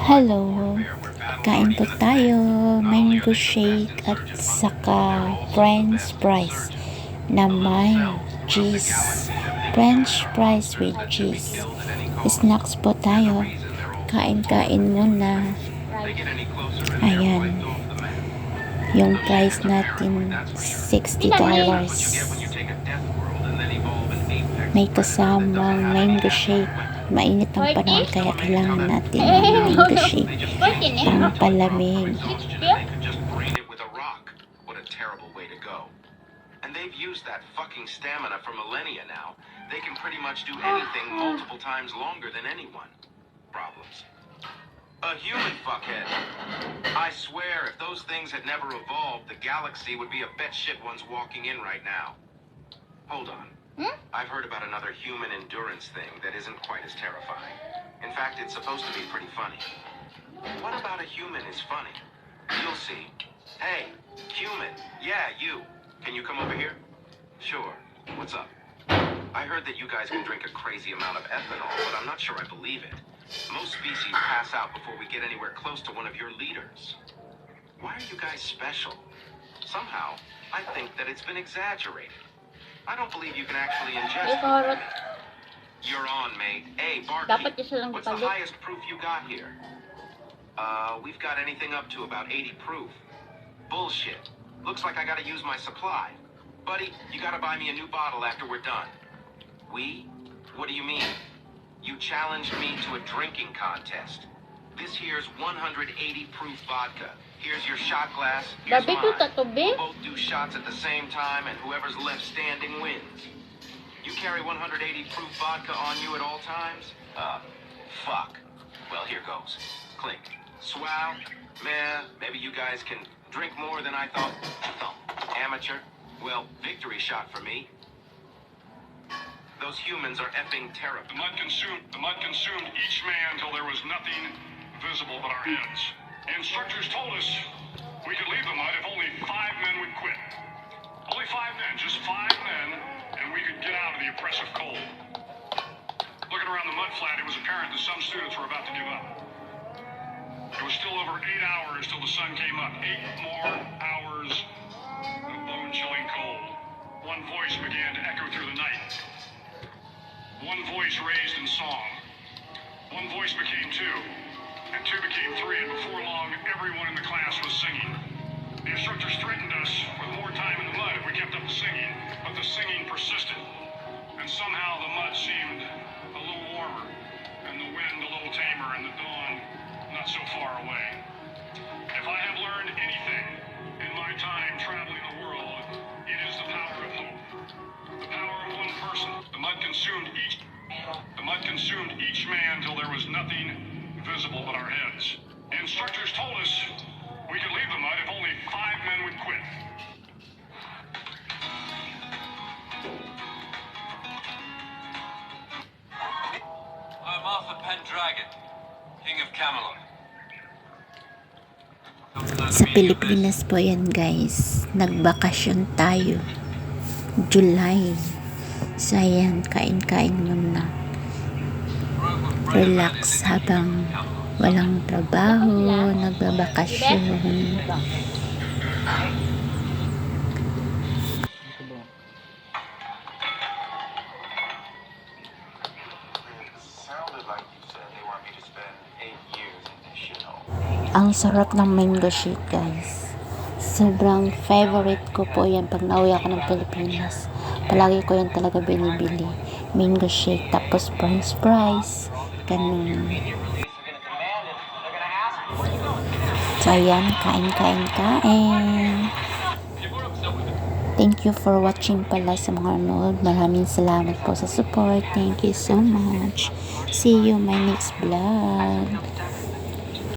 Hello, kain po tayo, mango shake at saka french fries na may cheese. French fries with cheese. Snacks po tayo. Kain-kain muna. Ayan. Yung price natin, $60. May kasamang mango shake. Mainit ang panahon kaya kailangan natin ng mango shake pang palamig. And they've used that fucking stamina for millennia now. They can pretty much do anything multiple times longer than anyone. Problems. A human fuckhead. I swear, if those things had never evolved, the galaxy would be a batshit ones walking in right now. Hold on. I've heard about another human endurance thing that isn't quite as terrifying. In fact, it's supposed to be pretty funny. What about a human is funny? You'll see. Hey, human. Yeah, you. Can you come over here? Sure. What's up? I heard that you guys can drink a crazy amount of ethanol, but I'm not sure I believe it. Most species pass out before we get anywhere close to one of your leaders. Why are you guys special? Somehow, I think that it's been exaggerated. I don't believe you can actually ingest it. You're on, mate. Hey, barkeep, what's the highest proof you got here? We've got anything up to about 80 proof. Bullshit. Looks like I gotta use my supply. Buddy, you gotta buy me a new bottle after we're done. We? What do you mean? You challenged me to a drinking contest. This here's 180 proof vodka. Here's your shot glass. Here's mine. We'll both do shots at the same time, and whoever's left standing wins. You carry 180 proof vodka on you at all times? Fuck. Well, here goes. Clink. Swell. Meh. Maybe you guys can drink more than I thought. Amateur. Well, victory shot for me. Those humans are effing terrible. The mud consumed each man till there was nothing visible but our heads. The instructors told us we could leave the mud if only 5 men would quit. Only 5 men, just 5 men, and we could get out of the oppressive cold. Looking around the mud flat, it was apparent that some students were about to give up. It was still over 8 hours till the sun came up. 8 more hours of bone-chilling cold. One voice began to echo through the night. One voice raised in song. One voice became 2. And 2 became 3, and before long, everyone in the class was singing. The instructors threatened us with more time in the mud if we kept up the singing, but the singing persisted. And somehow the mud seemed a little warmer, and the wind a little tamer, and the dawn not so far away. If I have learned anything in my time traveling the world, it is the power of hope. The power of one person. The mud consumed each man till there was nothing visible but our heads. The instructors told us we could leave the mud if only 5 men would quit. I'm Arthur Pendragon, King of Camelot. Sa Pilipinas po yan guys. Nagbakasyon tayo. July. So ayan, kain-kain muna. Relax habang walang trabaho, nagbabakasyon. Ang sarap ng mango shake guys. Sobrang favorite ko po yan pag nauwi ako ng Pilipinas. Palagi ko yan talaga binibili. Mango shake tapos french fries. Ganun. So ayan, kain. Thank you for watching pala sa mga nanood. Maraming salamat po sa support. Thank you so much. See you my next vlog.